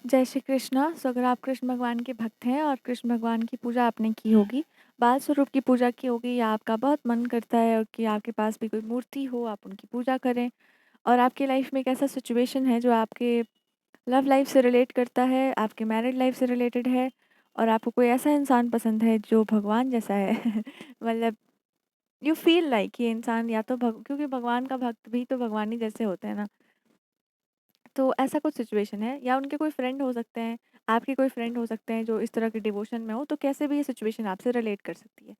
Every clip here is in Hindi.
जय श्री कृष्णा। सो अगर आप कृष्ण भगवान के भक्त हैं और कृष्ण भगवान की पूजा आपने की होगी, बाल स्वरूप की पूजा की होगी, या आपका बहुत मन करता है कि आपके पास भी कोई मूर्ति हो, आप उनकी पूजा करें, और आपकी लाइफ में एक ऐसा सिचुएशन है जो आपके लव लाइफ से रिलेट करता है, आपके मैरिड लाइफ से रिलेटेड है, और आपको कोई ऐसा इंसान पसंद है जो भगवान जैसा है मतलब यू फ़ील लाइक ये इंसान या तो क्योंकि भगवान का भक्त भी तो भगवान ही जैसे होते हैं ना। तो ऐसा कुछ सिचुएशन है, या उनके कोई फ्रेंड हो सकते हैं, आपके कोई फ्रेंड हो सकते हैं जो इस तरह के डिवोशन में हो, तो कैसे भी ये सिचुएशन आपसे रिलेट कर सकती है।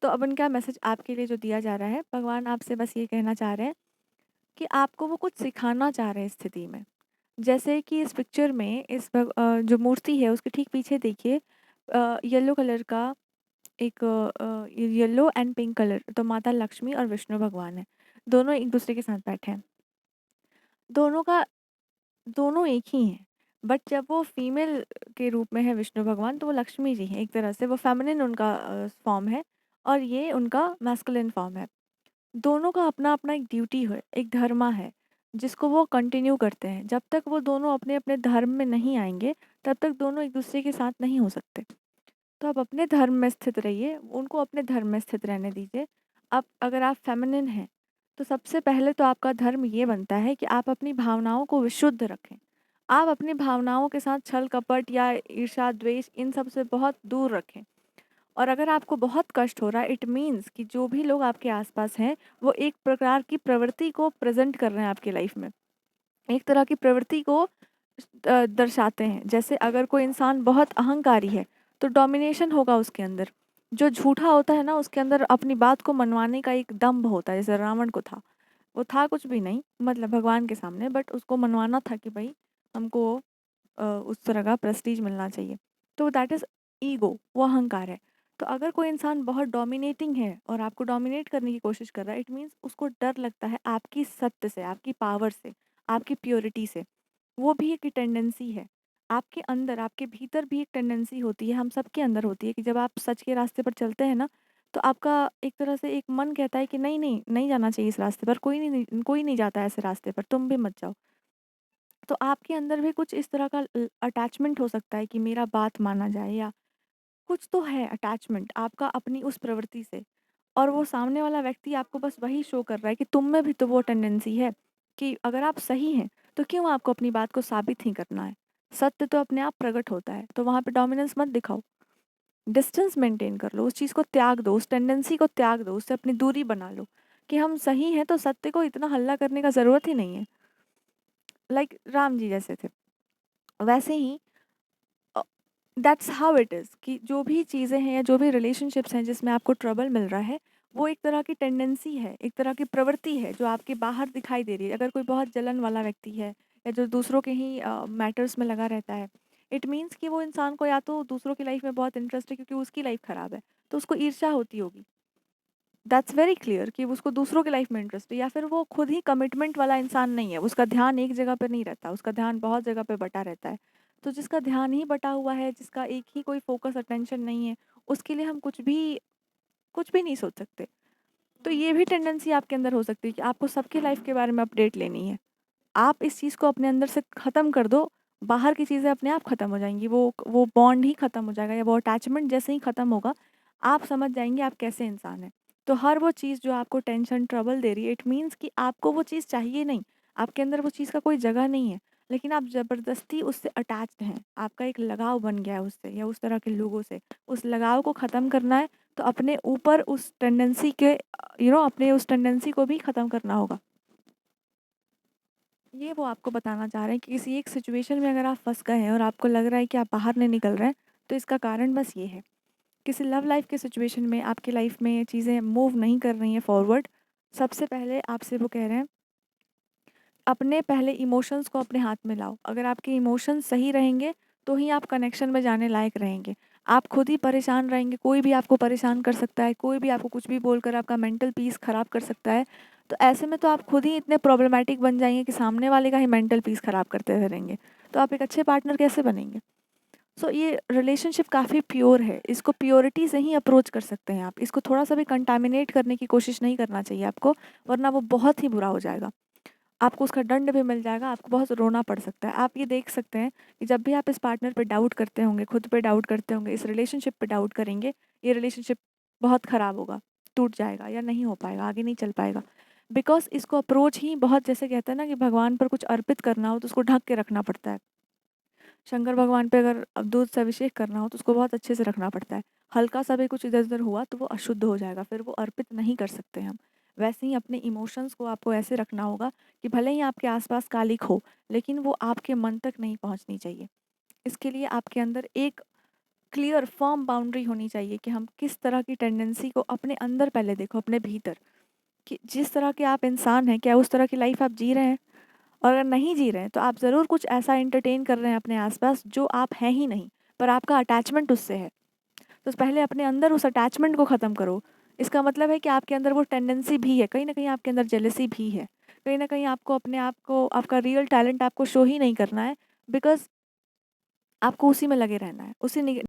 तो अब उनका मैसेज आपके लिए जो दिया जा रहा है, भगवान आपसे बस ये कहना चाह रहे हैं कि आपको वो कुछ सिखाना चाह रहे हैं इस स्थिति में। जैसे कि इस पिक्चर में जो मूर्ति है उसके ठीक पीछे देखिए, येलो कलर का एक येलो एंड पिंक कलर, तो माता लक्ष्मी और विष्णु भगवान है। दोनों एक दूसरे के साथ बैठे हैं। दोनों का दोनों एक ही हैं, बट जब वो फीमेल के रूप में है विष्णु भगवान, तो वो लक्ष्मी जी हैं। एक तरह से वो फेमिनिन उनका फॉर्म है, और ये उनका मैस्कुलिन फॉर्म है। दोनों का अपना-अपना एक ड्यूटी है, एक धर्मा है, जिसको वो कंटिन्यू करते हैं। जब तक वो दोनों अपने-अपने धर्म में नहीं आएँगे, तब तक दोनों एक-दूसरे के साथ नहीं हो सकते। तो आप अपने धर्म में स्थित रहिए, उनको अपने धर्म में स्थित रहने दीजिए। अब अगर आप फेमिनिन हैं, तो सबसे पहले तो आपका धर्म ये बनता है कि आप अपनी भावनाओं को विशुद्ध रखें। आप अपनी भावनाओं के साथ छल-कपट या ईर्ष्या, द्वेष इन सब से बहुत दूर रखें। और अगर आपको बहुत कष्ट हो रहा है, इट मीन्स कि जो भी लोग आपके आस-पास हैं, वो एक प्रकार की प्रवृत्ति को प्रेज़ेंट कर रहे हैं आपकी लाइफ़ में। एक तरह की प्रवृत्ति को दर्शाते हैं। जैसे अगर कोई इंसान बहुत अहंकारी है, तो डोमिनेशन होगा उसके अंदर। जो झूठा होता है ना, उसके अंदर अपनी बात को मनवाने का एक दंभ होता है, जैसे रावण को था। वो था कुछ भी नहीं, मतलब भगवान के सामने, बट उसको मनवाना था कि भई हमको उस तरह का प्रेस्टीज मिलना चाहिए। तो दैट इज़ ईगो, वो अहंकार है। तो अगर कोई इंसान बहुत डोमिनेटिंग है और आपको डोमिनेट करने की कोशिश कर रहा है, इट मीन्स उसको डर लगता है आपकी सत्य से, आपकी पावर से, आपकी प्योरिटी से। वो भी एक टेंडेंसी है। आपके अंदर, आपके भीतर भी एक टेंडेंसी होती है, हम सबके अंदर होती है कि जब आप सच के रास्ते पर चलते हैं ना, तो आपका एक तरह से एक मन कहता है कि नहीं, नहीं, नहीं जाना चाहिए इस रास्ते पर, कोई नहीं जाता है ऐसे रास्ते पर, तुम भी मत जाओ। तो आपके अंदर भी कुछ इस तरह का अटैचमेंट हो सकता है कि मेरा बात माना जाए, या कुछ तो है अटैचमेंट आपका अपनी उस प्रवृत्ति से, और वो सामने वाला व्यक्ति आपको बस वही शो कर रहा है कि तुम में भी तो वो टेंडेंसी है कि अगर आप सही हैं, तो क्यों आपको अपनी बात को साबित ही करना है। सत्य तो अपने आप प्रकट होता है, तो वहाँ पे डोमिनेंस मत दिखाओ। डिस्टेंस मेंटेन कर लो, उस चीज़ को त्याग दो, उस टेंडेंसी को त्याग दो, उससे अपनी दूरी बना लो कि हम सही हैं, तो सत्य को इतना हल्ला करने का ज़रूरत ही नहीं है। लाइक राम जी जैसे थे, वैसे ही दैट्स हाउ इट इज़ कि जो भी चीज़ें हैं या जो भी रिलेशनशिप्स हैं जिसमें आपको ट्रबल मिल रहा है, वो एक तरह की टेंडेंसी है, एक तरह की प्रवृत्ति है जो आपके बाहर दिखाई दे रही है। अगर कोई बहुत जलन वाला व्यक्ति है, या जो दूसरों के ही मैटर्स में लगा रहता है, इट मीन्स कि वो इंसान को या तो दूसरों की लाइफ में बहुत इंटरेस्ट है क्योंकि उसकी लाइफ खराब है, तो उसको ईर्ष्या होती होगी। दैट्स वेरी क्लियर कि उसको दूसरों की लाइफ में इंटरेस्ट है, या फिर वो खुद ही कमिटमेंट वाला इंसान नहीं है, उसका ध्यान एक जगह पे नहीं रहता, उसका ध्यान बहुत जगह पे बटा रहता है। तो जिसका ध्यान ही बटा हुआ है, जिसका एक ही कोई फोकस अटेंशन नहीं है, उसके लिए हम कुछ भी नहीं सोच सकते। तो ये भी टेंडेंसी आपके अंदर हो सकती है कि आपको सबकी लाइफ के बारे में अपडेट लेनी है। आप इस चीज़ को अपने अंदर से ख़त्म कर दो, बाहर की चीज़ें अपने आप ख़त्म हो जाएँगी। वो बॉन्ड ही ख़त्म हो जाएगा, या वो अटैचमेंट जैसे ही ख़त्म होगा, आप समझ जाएँगे आप कैसे इंसान हैं। तो हर वो चीज़ जो आपको टेंशन, ट्रबल दे रही है, इट मीन्स कि आपको वो चीज़ चाहिए नहीं, आपके अंदर वो चीज़ का कोई जगह नहीं है, लेकिन आप ज़बरदस्ती उससे अटैच्ड हैं। आपका एक लगाव बन गया है उससे या उस तरह के लोगों से। उस लगाव को ख़त्म करना है, तो अपने ऊपर उस टेंडेंसी के अपने उस टेंडेंसी को भी ख़त्म करना होगा। ये वो आपको बताना चाह रहे हैं कि किसी एक सिचुएशन में अगर आप फँस गए हैं और आपको लग रहा है कि आप बाहर नहीं निकल रहे हैं, तो इसका कारण बस ये है। किसी लव लाइफ़ के सिचुएशन में आपकी लाइफ़ में चीज़ें मूव नहीं कर रही हैं फॉरवर्ड, सबसे पहले आपसे वो कह रहे हैं, अपने पहले इमोशंस को अपने हाथ में लाओ। अगर आपके इमोशंस सही रहेंगे, तो ही आप कनेक्शन में जाने लायक रहेंगे। आप खुद ही परेशान रहेंगे, कोई भी आपको परेशान कर सकता है, कोई भी आपको कुछ भी बोलकर आपका मेंटल पीस ख़राब कर सकता है। तो ऐसे में तो आप खुद ही इतने प्रॉब्लमैटिक बन जाएँगे कि सामने वाले का ही मेंटल पीस ख़राब करते हुए रहेंगे। तो आप एक अच्छे पार्टनर कैसे बनेंगे? सो ये रिलेशनशिप काफ़ी प्योर है, इसको प्योरिटी से ही अप्रोच कर सकते हैं आप। इसको थोड़ा-सा भी कंटामिनेट करने की कोशिश नहीं करना चाहिए आपको, वरना वो बहुत ही बुरा हो जाएगा। आपको उसका दंड भी मिल जाएगा, आपको बहुत रोना पड़ सकता है। आप ये देख सकते हैं कि जब भी आप इस पार्टनर पे डाउट करते होंगे, खुद पे डाउट करते होंगे, इस रिलेशनशिप पे डाउट करेंगे, ये रिलेशनशिप बहुत ख़राब होगा, टूट जाएगा या नहीं हो पाएगा, आगे नहीं चल पाएगा। बिकॉज़ इसको अप्रोच ही बहुत, जैसे कहते हैं ना कि भगवान पर कुछ अर्पित करना हो तो उसको ढक के रखना पड़ता है। शंकर भगवान पे अगर अब दूध से अभिषेक करना हो तो उसको बहुत अच्छे से रखना पड़ता है। हल्का-सा भी कुछ इधर-उधर हुआ तो वो अशुद्ध हो जाएगा, फिर वो अर्पित नहीं कर सकते हम। वैसे ही अपने इमोशंस को आपको ऐसे रखना होगा कि भले ही आपके आस-पास कालिक हो, लेकिन वो आपके मन तक नहीं पहुँचनी चाहिए। इसके लिए आपके अंदर एक क्लियर फ़र्म बाउंड्री होनी चाहिए कि हम किस तरह की टेंडेंसी को अपने अंदर पहले देखो, अपने भीतर, कि जिस तरह के आप इंसान हैं, क्या उस तरह की लाइफ़ आप जी रहे हैं? और अगर नहीं जी रहे हैं, तो आप ज़रूर कुछ ऐसा एंटरटेन कर रहे हैं अपने आस-पास जो आप हैं ही नहीं, पर आपका अटैचमेंट उससे है। तो पहले अपने अंदर उस अटैचमेंट को ख़त्म करो। इसका मतलब है कि आपके अंदर वो टेंडेंसी भी है, कहीं न कहीं आपके अंदर जेलसी भी है। कहीं न कहीं आपको अपने आप को, आपका रियल टैलेंट आपको शो ही नहीं करना है, बिकॉज़ आपको उसी में लगे रहना है, उसी नि